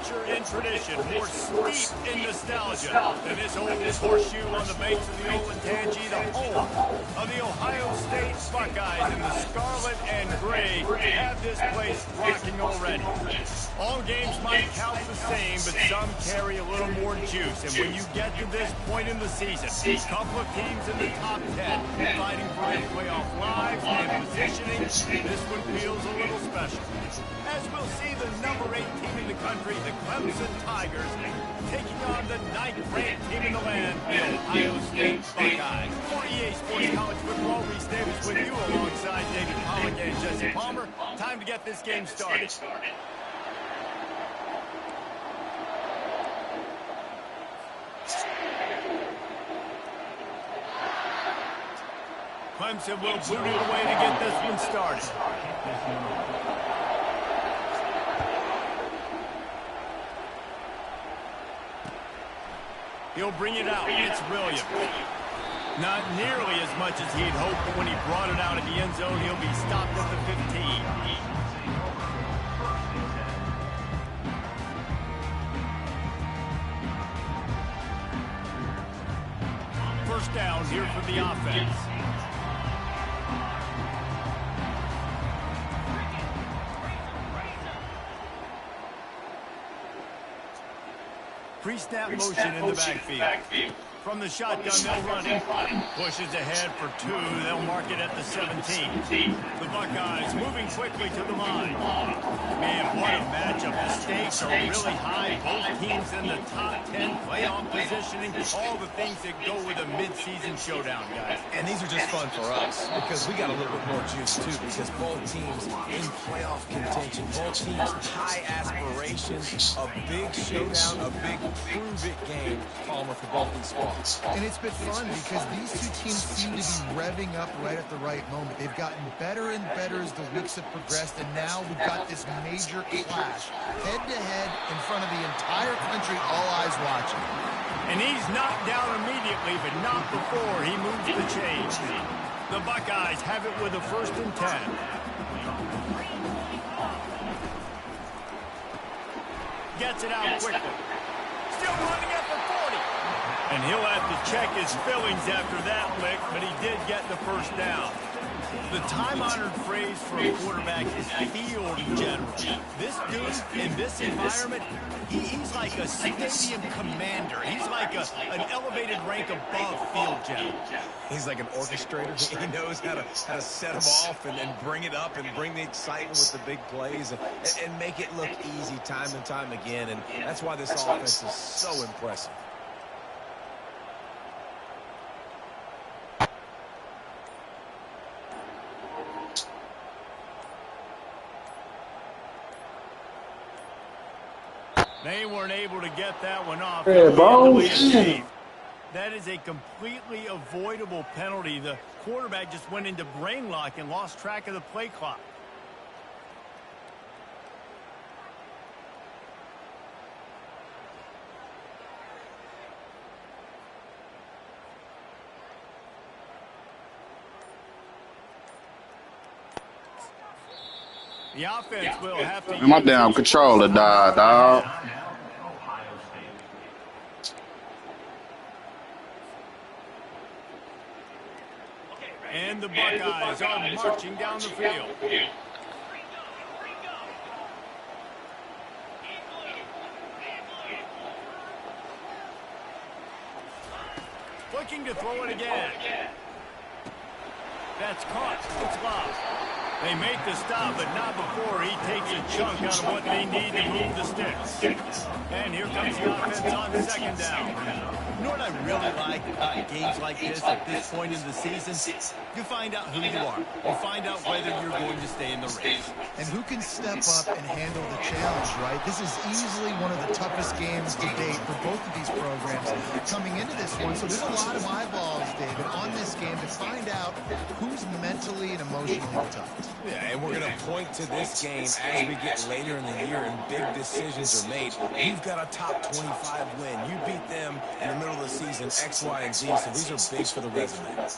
culture and tradition, more steeped in nostalgia than this old horseshoe on the banks of the Olentangy, the home of the Ohio State Buckeyes in the scarlet and gray, have this place rocking already. All games might count the same, but some carry a little more juice. And when you get to this point in the season, a couple of teams in the top 10 fighting for their playoff lives and positioning, this one feels a little special. As we'll see the number 8 team in the country, the Clemson Tigers, taking on the 9th-ranked team in the land, the Ohio State Buckeyes. For EA Sports College Football, Reese Davis with you alongside David Pollock and Jesse Palmer. Time to get this game started. Clemson will boot it away to get this one started. He'll bring it out. It's brilliant. Not nearly as much as he'd hoped, but when he brought it out at the end zone, he'll be stopped at the 15. First down here for the offense. Pre-snap motion in the backfield. From the shotgun, they'll run it. Pushes ahead for 2. They'll mark it at the 17. The Buckeyes moving quickly to the line. Man, what a matchup. The stakes are really high. Both teams in the top 10 playoff positioning. All the things that go with a midseason showdown, guys. And these are just fun for us because we got a little bit more juice, too, because both teams in playoff contention, both teams high aspirations, a big showdown, a big prove-it game, Palmer, for both these spots. And it's been fun because these two teams seem to be revving up right at the right moment. They've gotten better and better as the weeks have progressed, and now we've got this major clash, head-to-head in front of the entire country, all eyes watching. And he's knocked down immediately, but not before he moves the chains. The Buckeyes have it with a 1st and 10. Gets it out quickly. Still running at the 40. And he'll have to check his fillings after that lick, but he did get the first down. The time-honored phrase for a quarterback is field general. This dude, in this environment, he's like a stadium commander. He's like an elevated rank above field general. He's like an orchestrator. He knows how to set them off and bring it up and bring the excitement with the big plays and make it look easy time and time again. And that's why this offense is so impressive. They weren't able to get that one off. That is a completely avoidable penalty. The quarterback just went into brain lock and lost track of the play clock. The offense will have to... My damn controller died, dog. And the Buckeyes are marching down the field. Looking to throw it again. That's caught. It's lost. They make the stop, but not before he takes a chunk out of what they need to move the sticks. And here comes the offense on 2nd down. You know what I really like about games like this at this point in the season? You find out who you are. You find out whether you're going to stay in the race. And who can step up and handle the challenge, right? This is easily one of the toughest games to date for both of these programs coming into this one. So there's a lot of eyeballs, David, on this game to find out who's mentally and emotionally tough. Yeah, and we're going to point to this game as we get later in the year and big decisions are made. You've got a top 25 win. You beat them in the middle of the season, X, Y, and Z, so these are big for the resume.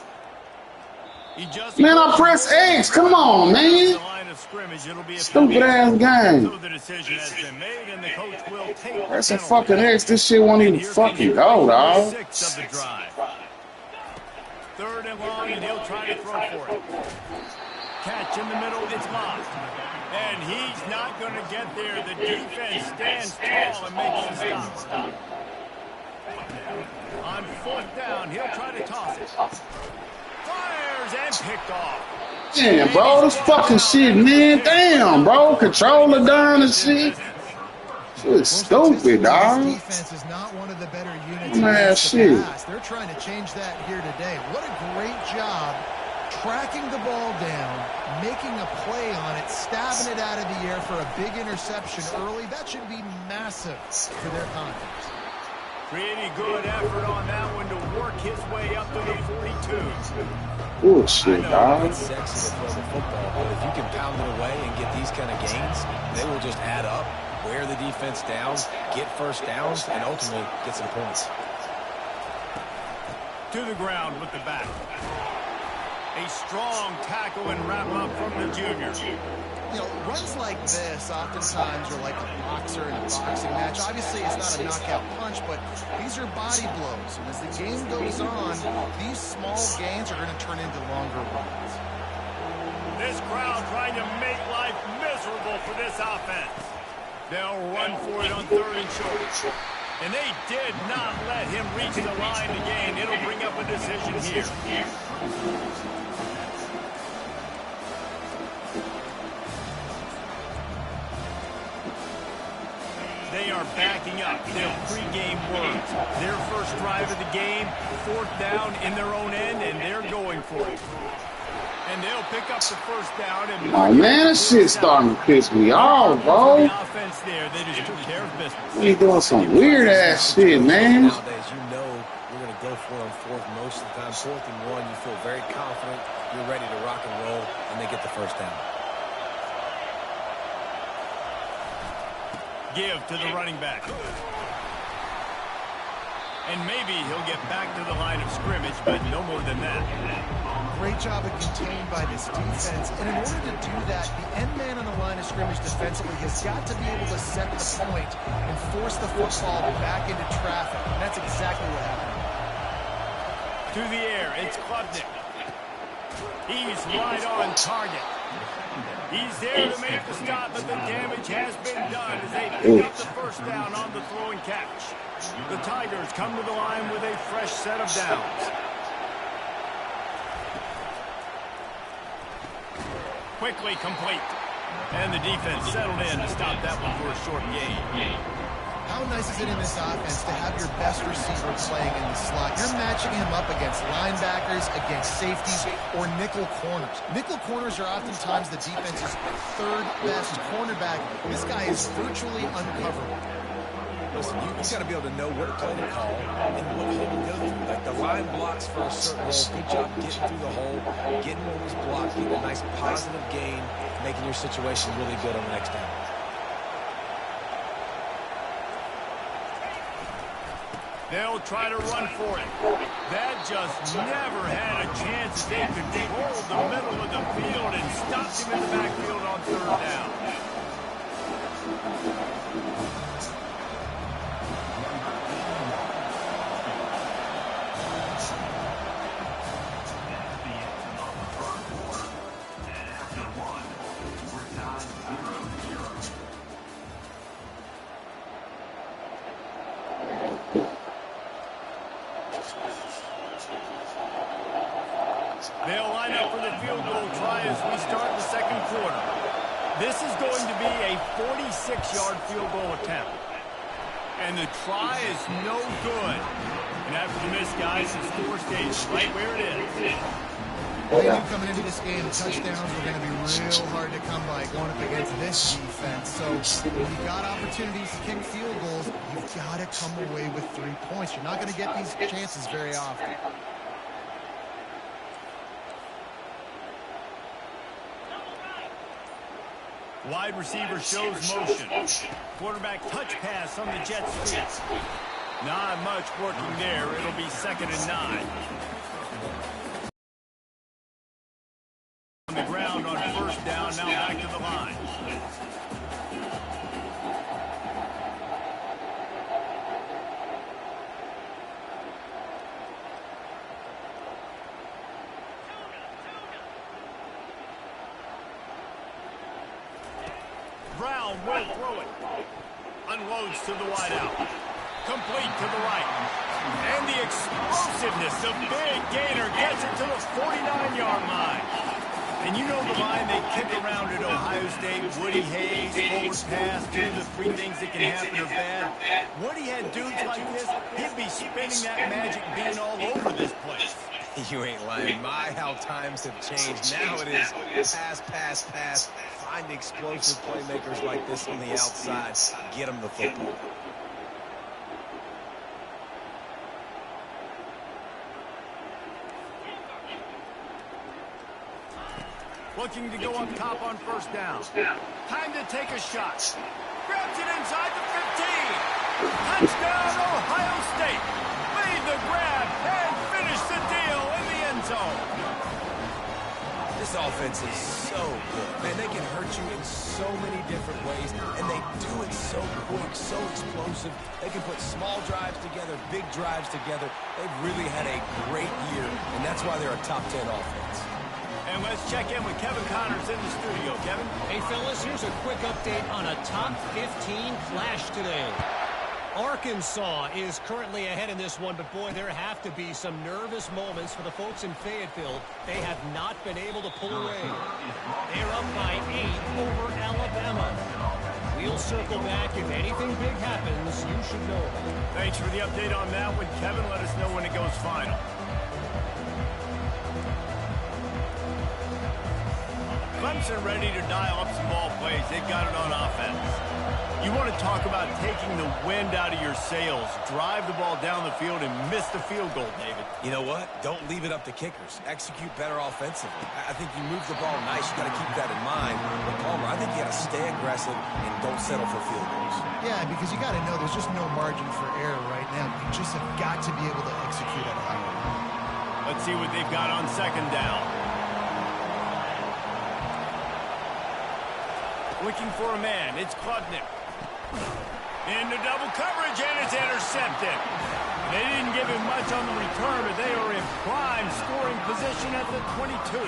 Man, I press X. Come on, man. Stupid ass game. That's a fucking X. This shit won't even fucking go, dog. Third and long, and he'll try to throw for it. Catch in the middle, it's locked. And he's not going to get there. The defense stands tall and makes the stop. On fourth down, he'll try to toss it. Fires and picked off. Damn, bro, this fucking shit, man. Damn, bro. Controller down and shit. Shit stupid, dog. Defense is not one of the better units. Man, shit. They're trying to change that here today. What a great job tracking the ball down, making a play on it, stabbing it out of the air for a big interception early. That should be massive for their confidence. Pretty good effort on that one to work his way up to the 42. Bullshit, dog. It's sexy to throw the football, but if you can pound it away and get these kind of gains, they will just add up, wear the defense down, get first downs, and ultimately get some points. To the ground with the back. A strong tackle and wrap up from the junior. You know, runs like this oftentimes are like a boxer in a boxing match. Obviously, it's not a knockout punch, but these are body blows. And as the game goes on, these small gains are going to turn into longer runs. This crowd trying to make life miserable for this offense. They'll run for it on third and short. And they did not let him reach the line to gain. It'll bring up a decision here. They are backing up their pregame words. Their first drive of the game, fourth down in their own end, and they're going for it. And they'll pick up the first down. And oh, man, this shit's starting to piss me off, bro. The offense there, they just took care of business. We doing some weird-ass shit, man. Nowadays, you know you're going to go for it on fourth most of the time. Fourth and one, you feel very confident. You're ready to rock and roll, and they get the first down. Give to the running back. And maybe he'll get back to the line of scrimmage, but no more than that. Great job of contained by this defense. And in order to do that, the end man on the line of scrimmage defensively has got to be able to set the point and force the football back into traffic. And that's exactly what happened. To the air, it's Klubnik. He's right on target. He's there to make the stop, but the damage has been done as they pick up the first down on the throw and catch. The Tigers come to the line with a fresh set of downs. Quickly complete. And the defense settled in to stop that one for a short gain. How nice is it in this offense to have your best receiver playing in the slot? You're matching him up against linebackers, against safeties, or nickel corners. Nickel corners are oftentimes the defense's third best cornerback. This guy is virtually uncoverable. Listen, you got to be able to know what play to call and what hole to go through. Like the line blocks for a certain hole. Good job getting through the hole, getting what was blocked, getting a nice positive gain, making your situation really good on the next down. They'll try to run for it. That just never had a chance. They controlled the middle of the field and stopped him in the backfield on third down. They'll line up for the field goal try as we start the second quarter. This is going to be a 46-yard field goal attempt. And the try is no good. And after the miss, guys, the score stays right where it is. They knew coming into this game, touchdowns were going to be real hard to come by going up against this defense. So when you've got opportunities to kick field goals, you've got to come away with 3 points. You're not going to get these chances very often. Wide receiver shows motion. Quarterback touch pass on the jet sweep. Not much working there. It'll be 2nd and 9. Brown will throw it. Unloads to the wideout. Complete to the right. And the explosiveness, the big gainer, gets it to the 49-yard line. And you know the line they kick around at Ohio State, Woody Hayes, forward pass, do the three things that can happen are bad. Woody had dudes like this, he'd be spinning that magic bean all over this place. You ain't lying. My, how times have changed. Now it is pass, pass, pass. Find explosive playmakers like this on the outside. Get them the football. Looking to go up top on first down. Time to take a shot. Grabs it inside the 15. Touchdown, Ohio State. Lead the grab and finish the deal in the end zone. This offense is so good. Man, they can hurt you in so many different ways, and they do it so quick, so explosive. They can put small drives together, big drives together. They've really had a great year, and that's why they're a top 10 offense. And let's check in with Kevin Connors in the studio. Kevin? Hey, fellas, here's a quick update on a top 15 clash today. Arkansas is currently ahead in this one, but boy, there have to be some nervous moments for the folks in Fayetteville. They have not been able to pull away. They're up by 8 over Alabama. We'll circle back. If anything big happens, you should know. Thanks for the update on that one, Kevin. Let us know when it goes final. Clemson ready to dial up some ball plays. They got it on offense. You want to talk about taking the wind out of your sails. Drive the ball down the field and miss the field goal, David. You know what? Don't leave it up to kickers. Execute better offensively. I think you move the ball nice. You got to keep that in mind. But Palmer, I think you got to stay aggressive and don't settle for field goals. Yeah, because you got to know there's just no margin for error right now. You just have got to be able to execute at a high level. Let's see what they've got on second down. Looking for a man. It's Klubnik. Into double coverage, and it's intercepted. They didn't give him much on the return, but they are in prime scoring position at the 22.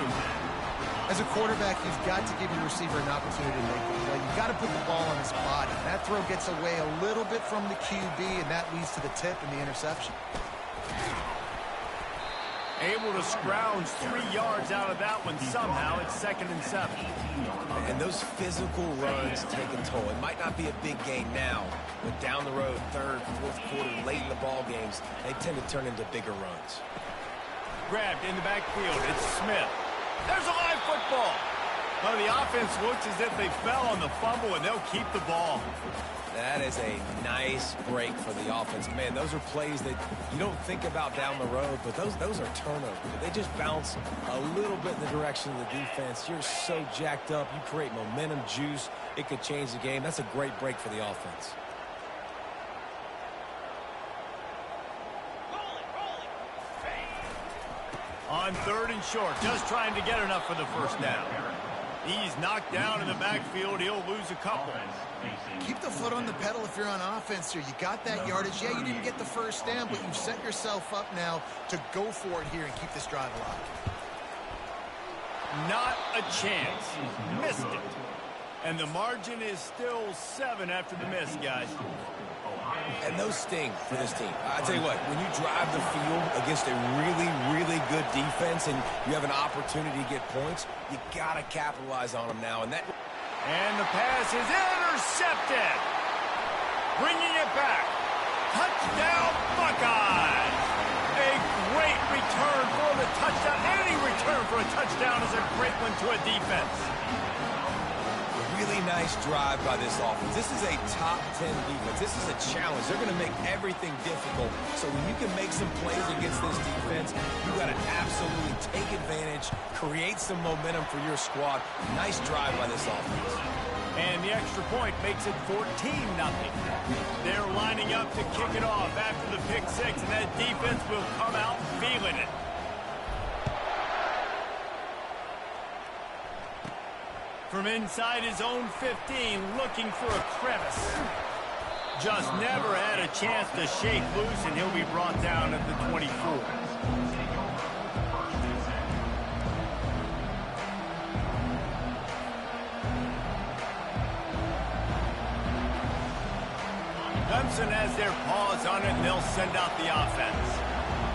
As a quarterback, you've got to give your receiver an opportunity to make the play. You've got to put the ball on his body. That throw gets away a little bit from the QB, and that leads to the tip and the interception. Able to scrounge 3 yards out of that one somehow. It's 2nd and 7. And those physical runs take a toll. It might not be a big gain now, but down the road, 3rd, 4th quarter, late in the ball games, they tend to turn into bigger runs. Grabbed in the backfield. It's Smith. There's a live football. Well, the offense looks as if they fell on the fumble, and they'll keep the ball. That is a nice break for the offense. Man, those are plays that you don't think about down the road, but those are turnovers. They just bounce a little bit in the direction of the defense. You're so jacked up. You create momentum, juice. It could change the game. That's a great break for the offense. On 3rd and short, just trying to get enough for the first down. He's knocked down in the backfield. He'll lose a couple. Keep the foot on the pedal if you're on offense here. You got that yardage. Yeah, you didn't get the first down, but you've set yourself up now to go for it here and keep this drive alive. Not a chance. Missed it. And the margin is still 7 after the miss, guys. And those sting for this team. I tell you what, when you drive the field against a really, really good defense and you have an opportunity to get points, you got to capitalize on them now. And the pass is intercepted. Bringing it back. Touchdown, Buckeyes. A great return for the touchdown. Any return for a touchdown is a great one to a defense. Really nice drive by this offense. This is a top 10 defense. This is a challenge. They're going to make everything difficult. So when you can make some plays against this defense, you got to absolutely take advantage, create some momentum for your squad. Nice drive by this offense. And the extra point makes it 14-0. They're lining up to kick it off after the pick six, and that defense will come out feeling it. From inside his own 15, looking for a crevice. Just never had a chance to shake loose, and he'll be brought down at the 24. Clemson has their paws on it, and they'll send out the offense.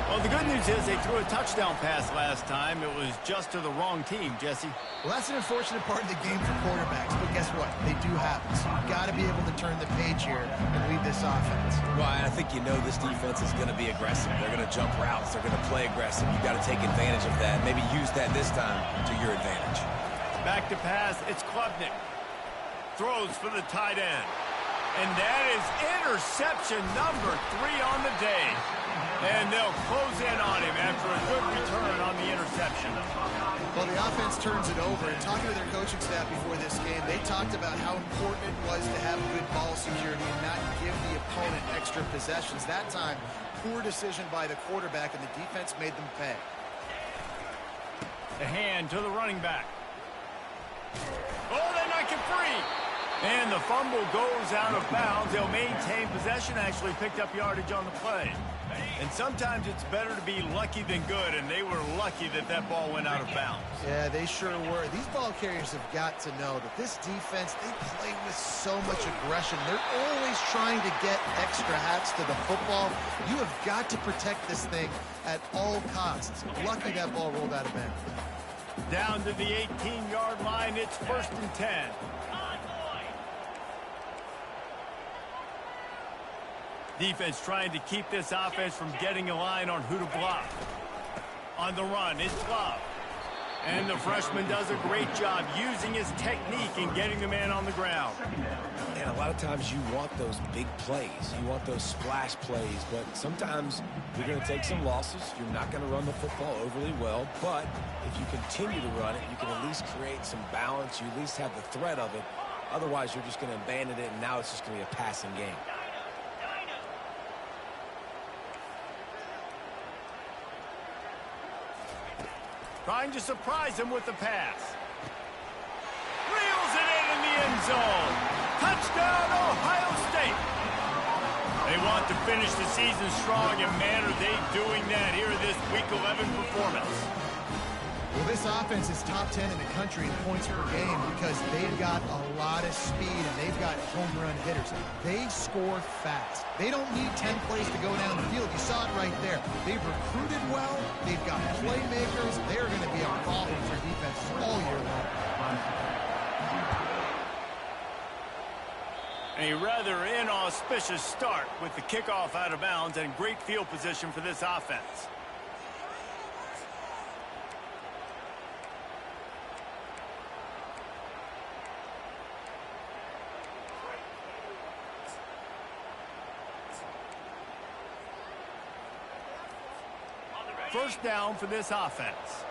Well, the good news is they threw a touchdown pass last time. It was just to the wrong team, Jesse. Well, that's an unfortunate part of the game for quarterbacks, but guess what? They do have it. So you've got to be able to turn the page here and lead this offense. Well, I think you know this defense is going to be aggressive. They're going to jump routes. They're going to play aggressive. You've got to take advantage of that. Maybe use that this time to your advantage. Back to pass. It's Klubnik. Throws for the tight end. And that is interception number 3 on the day. And they'll close in on him after a good return on the interception. Well, the offense turns it over. And talking to their coaching staff before this game, they talked about how important it was to have good ball security and not give the opponent extra possessions. That time, poor decision by the quarterback, and the defense made them pay. The hand to the running back. Oh, they knock it free. And the fumble goes out of bounds. They'll maintain possession, actually picked up yardage on the play. And sometimes it's better to be lucky than good, and they were lucky that that ball went out of bounds. Yeah, they sure were. These ball carriers have got to know that this defense, they play with so much aggression. They're always trying to get extra hats to the football. You have got to protect this thing at all costs. Lucky that ball rolled out of bounds. Down to the 18-yard line, it's 1st and 10. Defense trying to keep this offense from getting a line on who to block. On the run, it's Love. And the freshman does a great job using his technique and getting the man on the ground. And a lot of times you want those big plays. You want those splash plays. But sometimes you're going to take some losses. You're not going to run the football overly well. But if you continue to run it, you can at least create some balance. You at least have the threat of it. Otherwise, you're just going to abandon it, and now it's just going to be a passing game. Trying to surprise him with the pass. Reels it in the end zone. Touchdown, Ohio State. They want to finish the season strong, and man, are they doing that here in this Week 11 performance. Well, this offense is top 10 in the country in points per game because they've got a lot of speed and they've got home run hitters. They score fast. They don't need 10 plays to go down the field. You saw it right there. They've recruited well. They've got playmakers. They're going to be a problem for defenses all year long. A rather inauspicious start with the kickoff out of bounds and great field position for this offense. First down for this offense.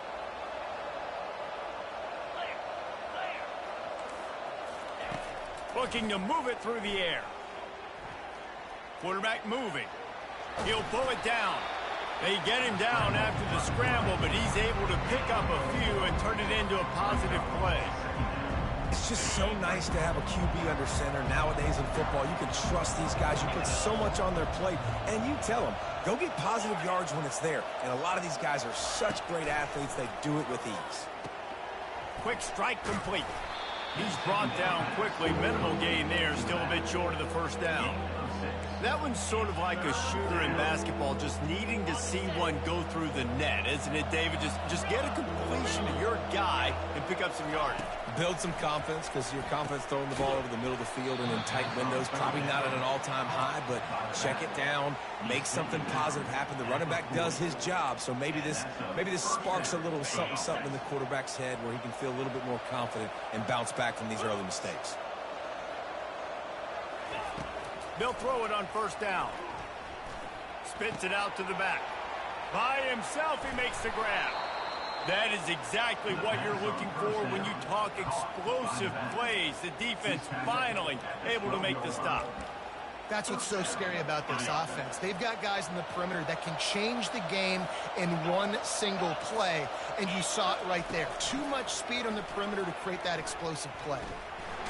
Looking to move it through the air. Quarterback moving. He'll pull it down. They get him down after the scramble, but he's able to pick up a few and turn it into a positive play. It's just so nice to have a QB under center. Nowadays in football, you can trust these guys. You put so much on their plate, and you tell them, go get positive yards when it's there. And a lot of these guys are such great athletes, they do it with ease. Quick strike complete. He's brought down quickly. Minimal gain there, still a bit short of the first down. That one's sort of like a shooter in basketball, just needing to see one go through the net, isn't it, David? Just get a completion to your guy and pick up some yardage. Build some confidence, because your confidence throwing the ball over the middle of the field and in tight windows, probably not at an all-time high, but check it down, make something positive happen. The running back does his job, so maybe this sparks a little something in the quarterback's head where he can feel a little bit more confident and bounce back from these early mistakes. They'll throw it on first down. Spits it out to the back. By himself, he makes the grab. That is exactly what you're looking for when you talk explosive plays. The defense finally able to make the stop. That's what's so scary about this offense. They've got guys in the perimeter that can change the game in one single play, and you saw it right there. Too much speed on the perimeter to create that explosive play.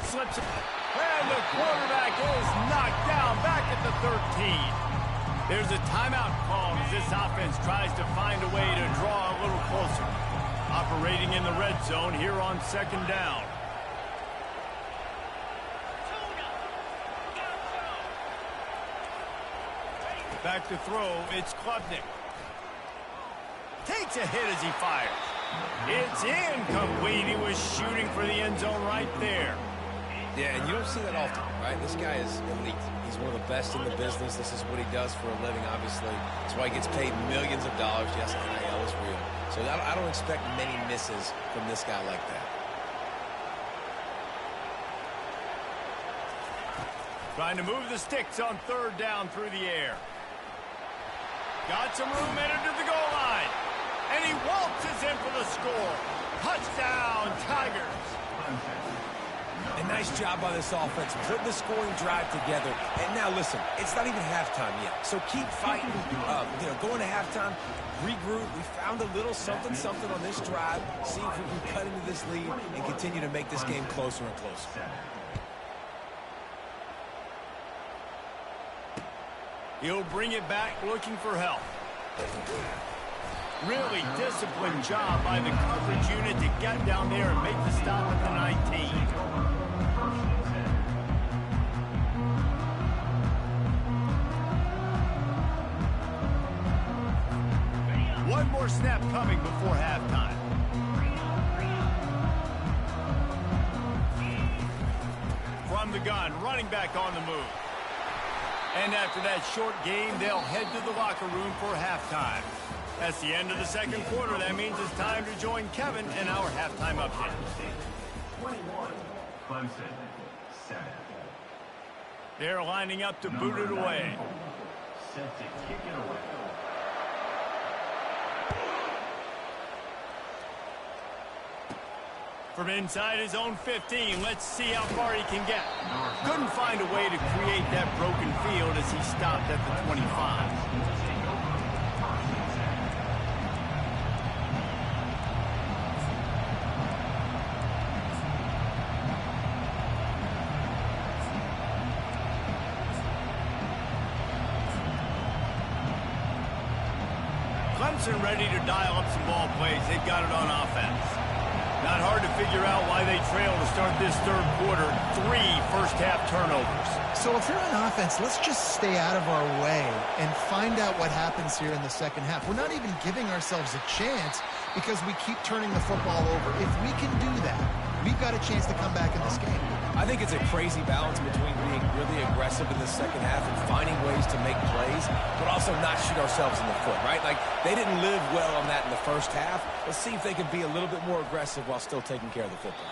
Slips it, and the quarterback is knocked down back at the 13. There's a timeout call as this offense tries to find a way to draw a little closer. Operating in the red zone here on second down. Back to throw, it's Klubnik. Takes a hit as he fires. It's incomplete. He was shooting for the end zone right there. Yeah, and you don't see that often, right? This guy is elite. He's one of the best in the business. This is what he does for a living, obviously. That's why he gets paid millions of dollars. Yes, NIL is real. So I don't expect many misses from this guy like that. Trying to move the sticks on third down through the air. Got some room headed to the goal line. And he waltzes in for the score. Touchdown, Tigers. A nice job by this offense, putting the scoring drive together. And now, listen, it's not even halftime yet. So keep fighting, going to halftime, regroup. We found a little something on this drive. See if we can cut into this lead and continue to make this game closer and closer. He'll bring it back looking for help. Really disciplined job by the coverage unit to get down there and make the stop at the 19. One more snap coming before halftime. From the gun, running back on the move. And after that short game, they'll head to the locker room for halftime. That's the end of the second quarter. That means it's time to join Kevin in our halftime update. 21, Clemson, 7. They're lining up to boot it away. Set to kick it away. From inside his own 15, let's see how far he can get. Couldn't find a way to create that broken field as he stopped at the 25. Clemson ready to dial up some ball plays. They've got it on offense. Not hard to figure out why they trail to start this third quarter. 3 first-half turnovers. So if you're on offense, let's just stay out of our way and find out what happens here in the second half. We're not even giving ourselves a chance because we keep turning the football over. If we can do that, we've got a chance to come back in this game. I think it's a crazy balance between being really aggressive in the second half and finding ways to make plays, but also not shoot ourselves in the foot, right? Like, they didn't live well on that in the first half. Let's see if they can be a little bit more aggressive while still taking care of the football.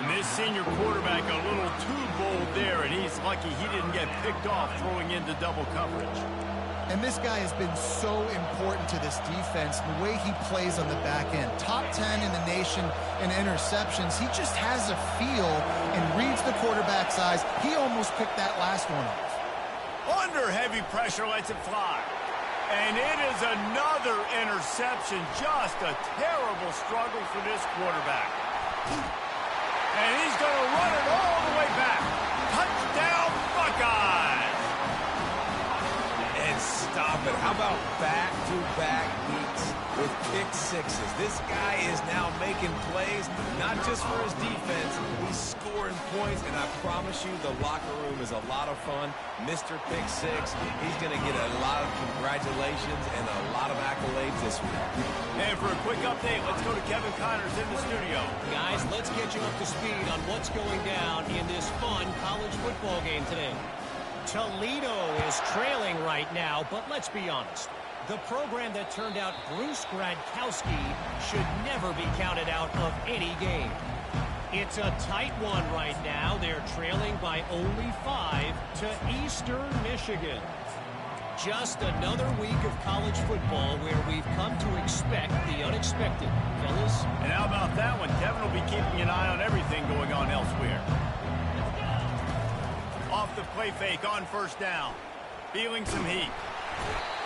And this senior quarterback a little too bold there, and he's lucky he didn't get picked off throwing into double coverage. And this guy has been so important to this defense, the way he plays on the back end. Top 10 in the nation in interceptions. He just has a feel and reads the quarterback's eyes. He almost picked that last one off. Under heavy pressure, lets it fly. And it is another interception. Just a terrible struggle for this quarterback. And he's going to run it all the way back. Touchdown, Buckeyes! Stop it. How about back-to-back beats with pick sixes? This guy is now making plays, not just for his defense. He's scoring points, and I promise you the locker room is a lot of fun. Mr. Pick Six, he's going to get a lot of congratulations and a lot of accolades this week. And for a quick update, let's go to Kevin Connors in the studio. Guys, let's get you up to speed on what's going down in this fun college football game today. Toledo is trailing right now, but let's be honest. The program that turned out Bruce Gradkowski should never be counted out of any game. It's a tight one right now. They're trailing by only 5 to Eastern Michigan. Just another week of college football where we've come to expect the unexpected. Fellas? And how about that one? Kevin will be keeping an eye on everything going on elsewhere. Off the play fake on first down. Feeling some heat.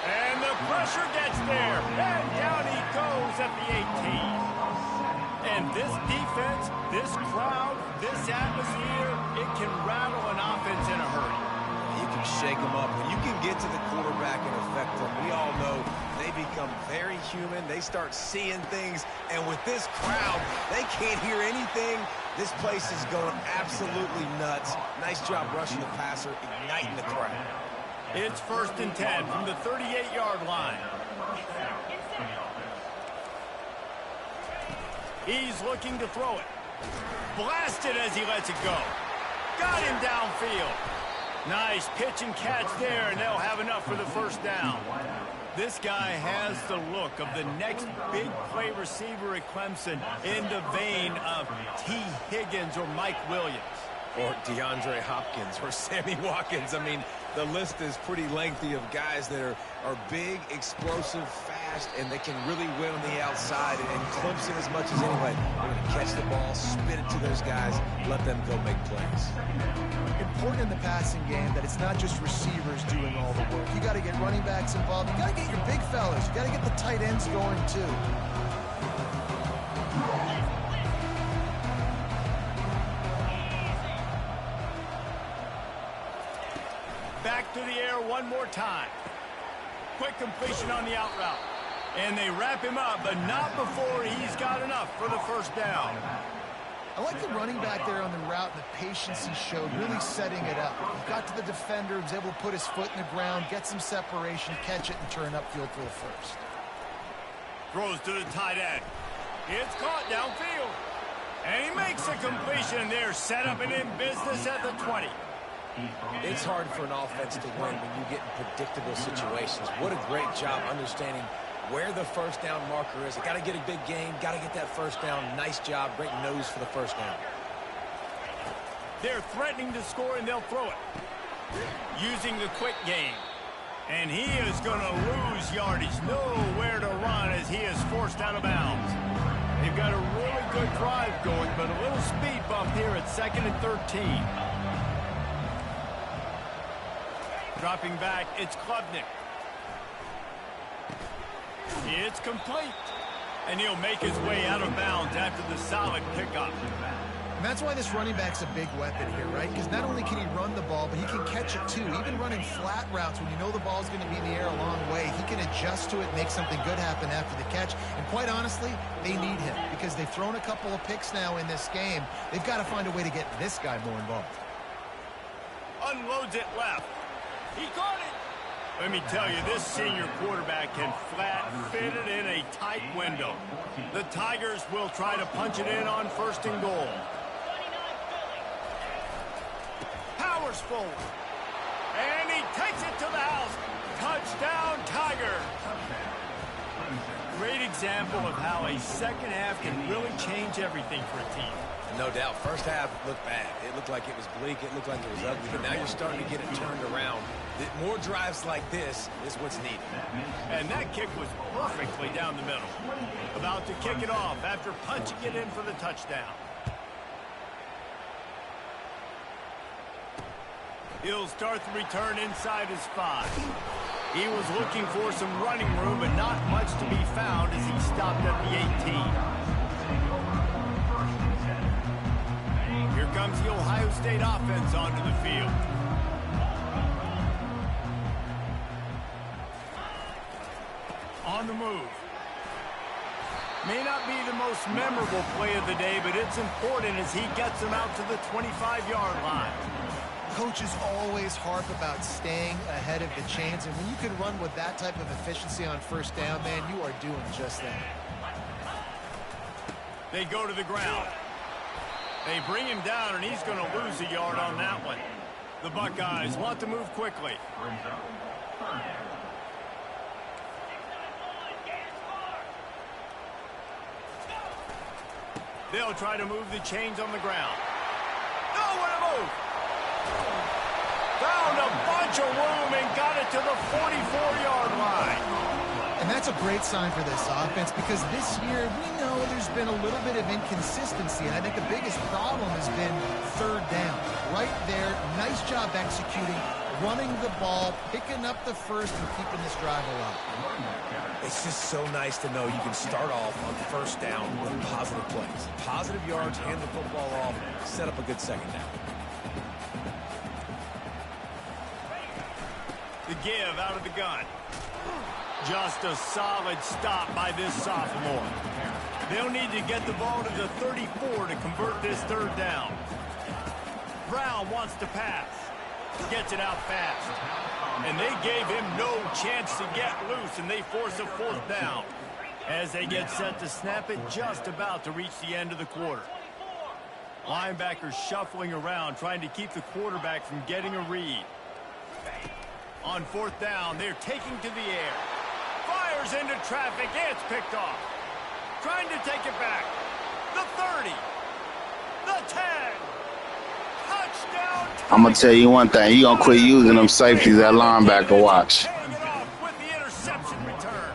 And the pressure gets there. And down he goes at the 18. And this defense, this crowd, this atmosphere, it can rattle an offense in a hurry. You can shake them up. When you can get to the quarterback and affect them, we all know they become very human. They start seeing things. And with this crowd, they can't hear anything. This place is going absolutely nuts. Nice job rushing the passer, igniting the crowd. It's 1st and 10 from the 38-yard line. He's looking to throw it. Blasted as he lets it go. Got him downfield. Nice pitch and catch there, and they'll have enough for the 1st down. This guy has the look of the next big play receiver at Clemson in the vein of T. Higgins or Mike Williams. Or DeAndre Hopkins or Sammy Watkins. I mean, the list is pretty lengthy of guys that are big, explosive, fast, and they can really win on the outside. And Clemson, as much as anybody, they're going to catch the ball, spit it to those guys, let them go make plays. Important in the passing game that it's not just receivers doing all the work. You got to get running backs involved. You got to get your big fellas. You got to get the tight ends going too. Back to the air one more time. Quick completion on the out route. And they wrap him up, but not before he's got enough for the 1st down. I like the running back there on the route and the patience he showed, really setting it up. He got to the defender, was able to put his foot in the ground, get some separation, catch it, and turn upfield for the 1st. Throws to the tight end. It's caught downfield. And he makes a completion there, set up and in business at the 20. It's hard for an offense to win when you get in predictable situations. What a great job understanding where the 1st down marker is. Got to get a big gain, got to get that 1st down. Nice job, great nose for the 1st down. They're threatening to score, and they'll throw it. Using the quick game. And he is going to lose yardage. Nowhere to run as he is forced out of bounds. They've got a really good drive going, but a little speed bump here at 2nd and 13. Dropping back, it's Klubnik. It's complete. And he'll make his way out of bounds after the solid pickup. And that's why this running back's a big weapon here, right? Because not only can he run the ball, but he can catch it too. Even running flat routes when you know the ball's going to be in the air a long way, he can adjust to it, make something good happen after the catch. And quite honestly, they need him because they've thrown a couple of picks now in this game. They've got to find a way to get this guy more involved. Unloads it left. He got it. Let me tell you, this senior quarterback can flat fit it in a tight window. The Tigers will try to punch it in on 1st and goal. Powers forward. And he takes it to the house. Touchdown, Tigers. Great example of how a 2nd half can really change everything for a team. No doubt. 1st half looked bad. It looked like it was bleak. It looked like it was ugly. But now you're starting to get it turned around. More drives like this is what's needed. And that kick was perfectly down the middle. About to kick it off after punching it in for the touchdown. He'll start the return inside his 5. He was looking for some running room, but not much to be found as he stopped at the 18. Here comes the Ohio State offense onto the field. On the move. May not be the most memorable play of the day, but it's important as he gets them out to the 25-yard line. Coaches always harp about staying ahead of the chains, and when you can run with that type of efficiency on 1st down, man, you are doing just that. They go to the ground. They bring him down, and he's going to lose a yard on that one. The Buckeyes want to move quickly. They'll try to move the chains on the ground. Oh, what a move! Found a bunch of room and got it to the 44-yard line. And that's a great sign for this offense because this year we know there's been a little bit of inconsistency. And I think the biggest problem has been 3rd down. Right there, nice job executing, running the ball, picking up the 1st, and keeping this drive alive. It's just so nice to know you can start off on 1st down with positive plays. Positive yards, hand the football off, set up a good 2nd down. The give out of the gun. Just a solid stop by this sophomore. They'll need to get the ball to the 34 to convert this 3rd down. Brown wants to pass. Gets it out fast. And they gave him no chance to get loose, and they force a 4th down. As they get set to snap it, just about to reach the end of the quarter. Linebackers shuffling around, trying to keep the quarterback from getting a read. On 4th down, they're taking to the air. Fires into traffic, and it's picked off. Trying to take it back. The 30. The 10. Touchdown. I'm going to tell you one thing. You're going to quit using them safeties at linebacker. Watch. Paying it off with the interception return.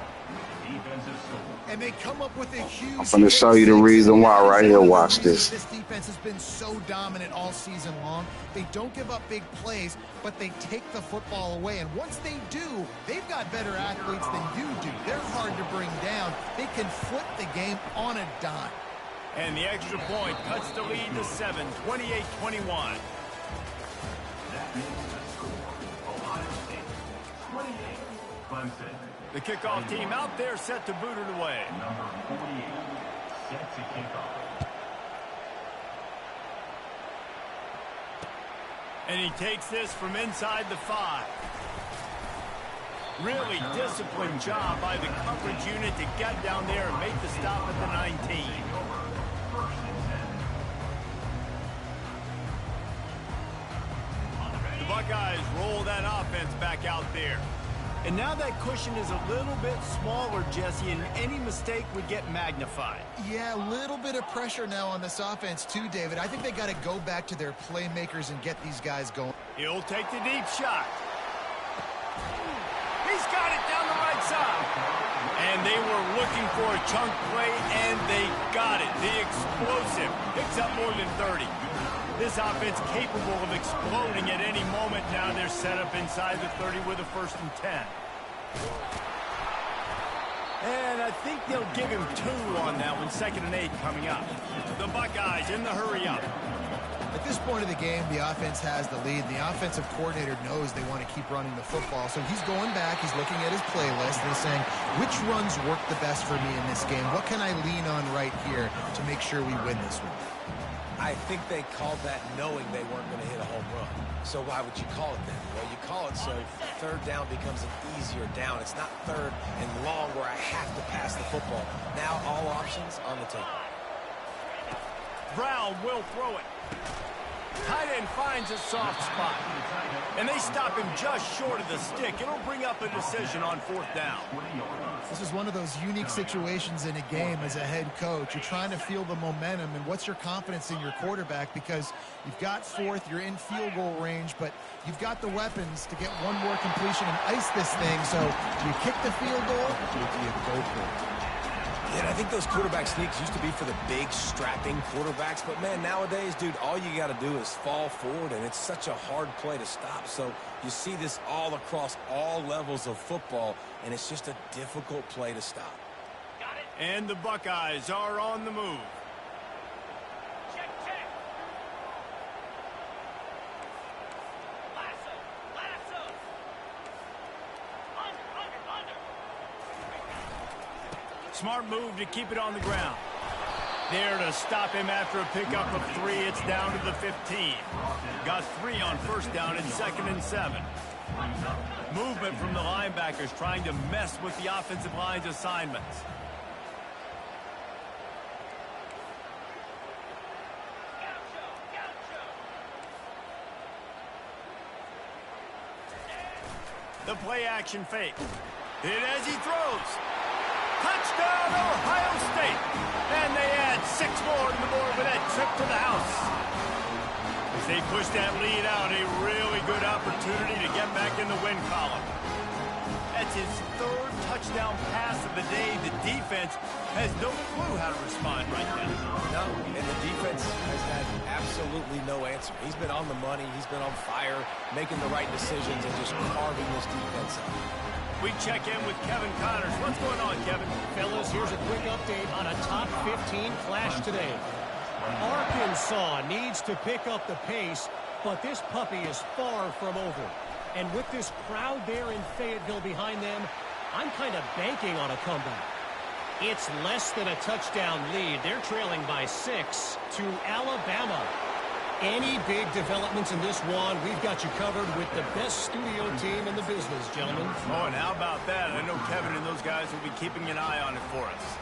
And they come up with a huge... I'm going to show you the reason why right here. Watch this. This defense has been so dominant all season long. They don't give up big plays, but they take the football away. And once they do, they've got better athletes than you do. They're hard to bring down. They can flip the game on a dime. And the extra point cuts the lead to 7, 28-21. Clemson. The kickoff team out there set to boot it away. Number 48, set to kick off. And he takes this from inside the 5. Really disciplined job by the coverage unit to get down there and make the stop at the 19. The Buckeyes roll that offense back out there. And now that cushion is a little bit smaller, Jesse, and any mistake would get magnified. Yeah, a little bit of pressure now on this offense too, David. I think they got to go back to their playmakers and get these guys going. He'll take the deep shot. He's got it down the right side. And they were looking for a chunk play, and they got it. The explosive picks up more than 30. This offense capable of exploding at any moment. Now they're set up inside the 30 with a 1st and 10. And I think they'll give him 2 on that one. 2nd and 8 coming up. The Buckeyes in the hurry up. At this point of the game, the offense has the lead. The offensive coordinator knows they want to keep running the football. So he's going back, he's looking at his playlist, and he's saying, which runs work the best for me in this game? What can I lean on right here to make sure we win this one? I think they called that knowing they weren't going to hit a home run. So why would you call it then? Well, you call it so 3rd down becomes an easier down. It's not 3rd and long where I have to pass the football. Now all options on the table. Brown will throw it. Tight end finds a soft spot. And they stop him just short of the stick. It'll bring up a decision on 4th down. This is one of those unique situations in a game as a head coach. You're trying to feel the momentum, and what's your confidence in your quarterback? Because you've got 4th, you're in field goal range, but you've got the weapons to get one more completion and ice this thing. So do you kick the field goal or do you go for it? Yeah, I think those quarterback sneaks used to be for the big, strapping quarterbacks. But, man, nowadays, dude, all you got to do is fall forward, and it's such a hard play to stop. So you see this all across all levels of football, and it's just a difficult play to stop. And the Buckeyes are on the move. Check, check. Lasso. Under. Smart move to keep it on the ground. There to stop him after a pickup of 3. It's down to the 15. Got 3 on 1st down and 2nd and 7. Movement from the linebackers trying to mess with the offensive line's assignments. The play action fake. Hit as he throws. Touchdown, Ohio State. And they add 6 more to the board with that trip to the house. As they push that lead out, a really good opportunity to get back in the win column. That's his 3rd touchdown pass of the day. The defense has no clue how to respond right now. No, and the defense has had absolutely no answer. He's been on the money. He's been on fire, making the right decisions and just carving this defense up. We check in with Kevin Connors. What's going on, Kevin? Fellas, here's a quick update on a top 15 clash today. Arkansas needs to pick up the pace, but this puppy is far from over. And with this crowd there in Fayetteville behind them, I'm kind of banking on a comeback. It's less than a touchdown lead. They're trailing by 6 to Alabama. Any big developments in this one, we've got you covered with the best studio team in the business, gentlemen. Oh, and how about that? I know Kevin and those guys will be keeping an eye on it for us.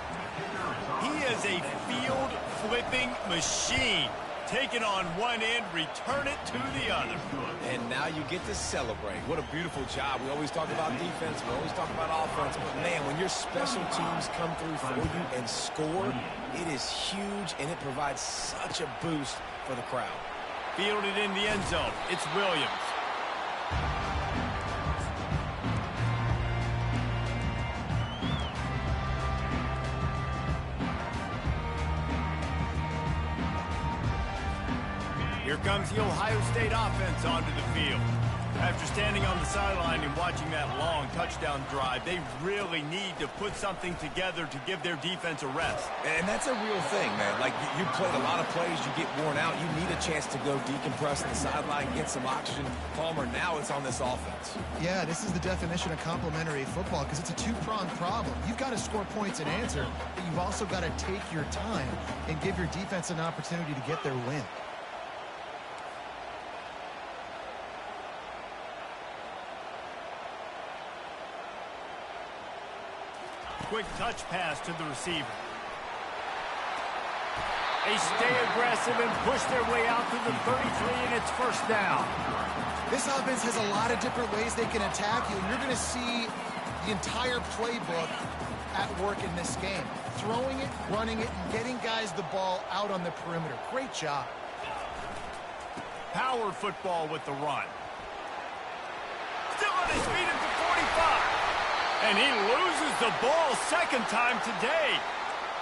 He is a field-flipping machine. Take it on one end, return it to the other. And now you get to celebrate. What a beautiful job. We always talk about defense. We always talk about offense. But, man, when your special teams come through for you and score, it is huge, and it provides such a boost for the crowd. Fielded in the end zone. It's Williams. Here comes the Ohio State offense onto the field. After standing on the sideline and watching that long touchdown drive, they really need to put something together to give their defense a rest. And that's a real thing, man. Like, you played a lot of plays, you get worn out. You need a chance to go decompress on the sideline, get some oxygen. Palmer, now it's on this offense. Yeah, this is the definition of complementary football because it's a two-pronged problem. You've got to score points and answer, but you've also got to take your time and give your defense an opportunity to get their win. Quick touch pass to the receiver. They stay aggressive and push their way out to the 33, and it's first down. This offense has a lot of different ways they can attack you, and you're going to see the entire playbook at work in this game. Throwing it, running it, and getting guys the ball out on the perimeter. Great job. Power football with the run. Still on his feet at the 45. And he loses the ball second time today.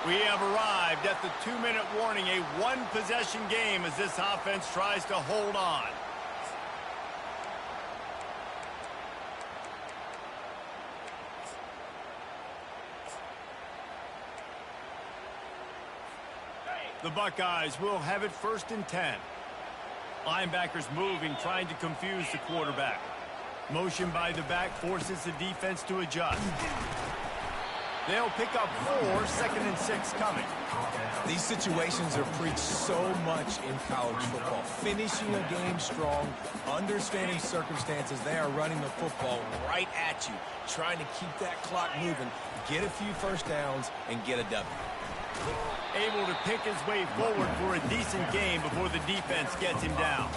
We have arrived at the 2-minute warning, a one-possession game as this offense tries to hold on. The Buckeyes will have it 1st and 10. Linebackers moving, trying to confuse the quarterback. Motion by the back forces the defense to adjust. They'll pick up 4, 2nd and 6 coming. These situations are preached so much in college football. Finishing a game strong, understanding circumstances. They are running the football right at you, trying to keep that clock moving, get a few first downs, and get a W. Able to pick his way forward for a decent game before the defense gets him down.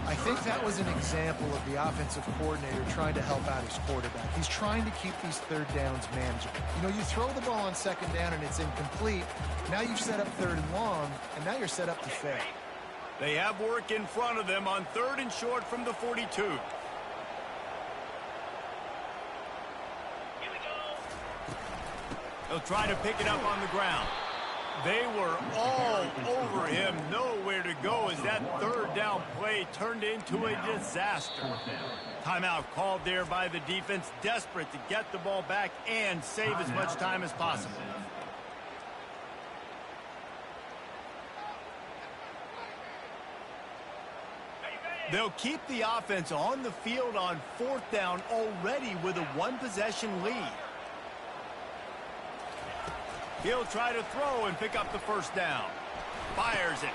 I think that was an example of the offensive coordinator trying to help out his quarterback. He's trying to keep these third downs manageable. You know, you throw the ball on 2nd down and it's incomplete. Now you've set up 3rd and long, and now you're set up to fail. They have work in front of them on 3rd and short from the 42. Here we go. They'll try to pick it up on the ground. They were all over him. Nowhere to go as that 3rd down play turned into a disaster. Timeout called there by the defense, desperate to get the ball back and save as much time as possible. They'll keep the offense on the field on 4th down already with a one-possession lead. He'll try to throw and pick up the 1st down. Fires it.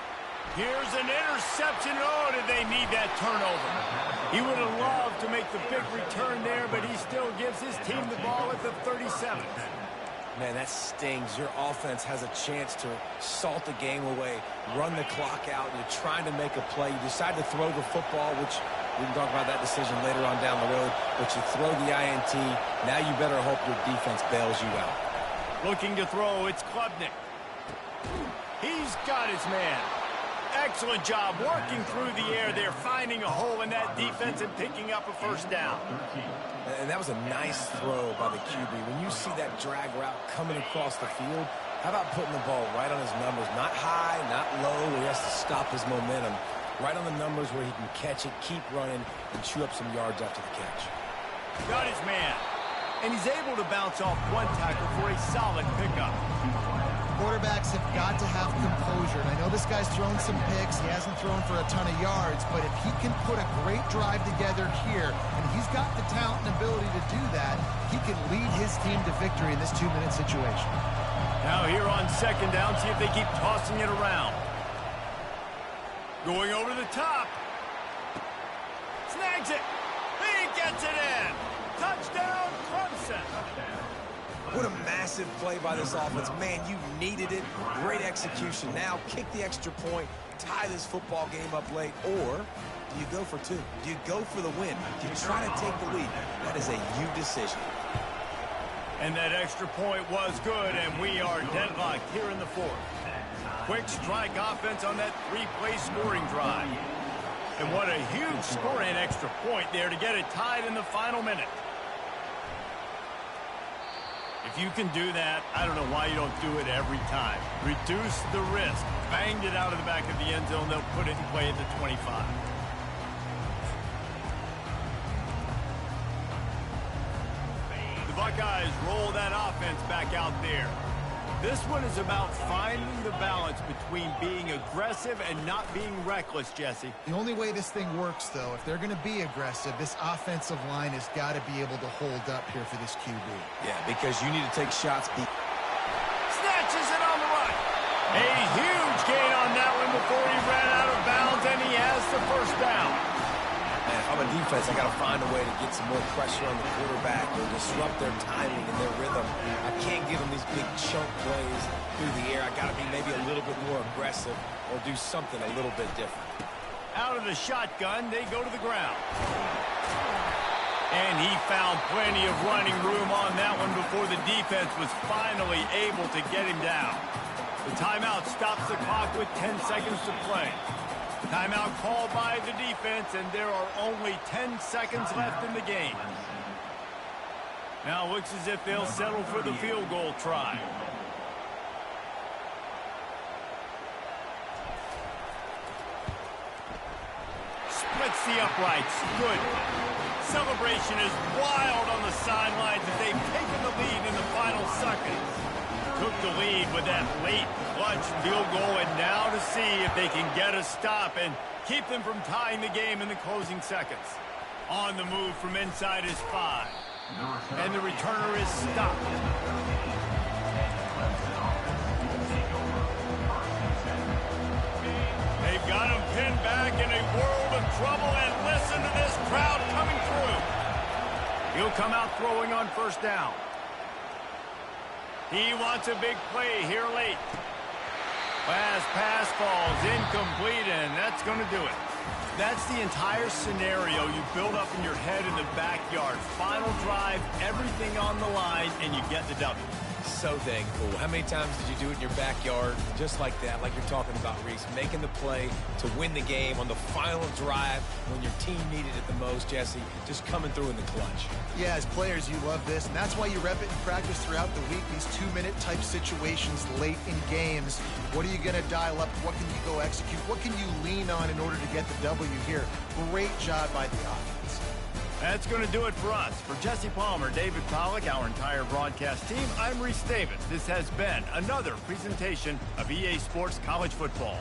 Here's an interception. Oh, did they need that turnover? He would have loved to make the big return there, but he still gives his team the ball at the 37. Man, that stings. Your offense has a chance to salt the game away, run the clock out, and you're trying to make a play. You decide to throw the football, which we can talk about that decision later on down the road, but you throw the INT. Now you better hope your defense bails you out. Looking to throw, it's Klubnik. He's got his man. Excellent job working through the air there, finding a hole in that defense and picking up a 1st down. And that was a nice throw by the QB. When you see that drag route coming across the field, how about putting the ball right on his numbers? Not high, not low, where he has to stop his momentum. Right on the numbers where he can catch it, keep running, and chew up some yards after the catch. Got his man. And he's able to bounce off one tackle for a solid pickup. Quarterbacks have got to have composure. And I know this guy's thrown some picks. He hasn't thrown for a ton of yards. But if he can put a great drive together here, and he's got the talent and ability to do that, he can lead his team to victory in this 2-minute situation. Now here on 2nd down, see if they keep tossing it around. Going over the top. Snags it. He gets it in. Touchdown, Clemson. What a massive play by this offense. Man, you needed it. Great execution. Now kick the extra point, tie this football game up late, or do you go for two? Do you go for the win? Do you try to take the lead? That is a you decision. And that extra point was good, and we are deadlocked here in the fourth. Quick strike offense on that three-play scoring drive. And what a huge score and extra point there to get it tied in the final minute. If you can do that, I don't know why you don't do it every time. Reduce the risk. Banged it out of the back of the end zone. They'll put it in play at the 25. The Buckeyes roll that offense back out there. This one is about finding the balance between being aggressive and not being reckless, Jesse. The only way this thing works, though, if they're going to be aggressive, this offensive line has got to be able to hold up here for this QB. Yeah, because you need to take shots. Snatches it on the run. A huge gain on that one before he ran out of bounds, and he has the first down. Man, if I'm a defense, I got to find a way to get some more pressure on the quarterback or disrupt their timing and their rhythm. I can't give them these big chunk plays through the air. I got to be maybe a little bit more aggressive or do something a little bit different. Out of the shotgun, they go to the ground. And he found plenty of running room on that one before the defense was finally able to get him down. The timeout stops the clock with 10 seconds to play. Timeout called by the defense, and there are only 10 seconds left in the game. Now it looks as if they'll settle for the field goal try. Splits the uprights. Good. Celebration is wild on the sidelines as they've taken the lead in the final seconds. Took the lead with that late clutch field goal, and now to see if they can get a stop and keep them from tying the game in the closing seconds. On the move from inside his 5. And the returner is stopped. They've got him pinned back in a world of trouble, and listen to this crowd coming through. He'll come out throwing on first down. He wants a big play here late. Last pass falls incomplete, and that's going to do it. That's the entire scenario you build up in your head in the backyard. Final drive, everything on the line, and you get the W. So dang cool. How many times did you do it in your backyard just like that, like you're talking about, Reese, making the play to win the game on the final drive when your team needed it the most, Jesse, just coming through in the clutch. Yeah, as players, you love this, and that's why you rep it in practice throughout the week, these 2-minute type situations late in games. What are you going to dial up? What can you go execute? What can you lean on in order to get the W here? Great job by the offense. That's going to do it for us. For Jesse Palmer, David Pollack, our entire broadcast team, I'm Reese Davis. This has been another presentation of EA Sports College Football.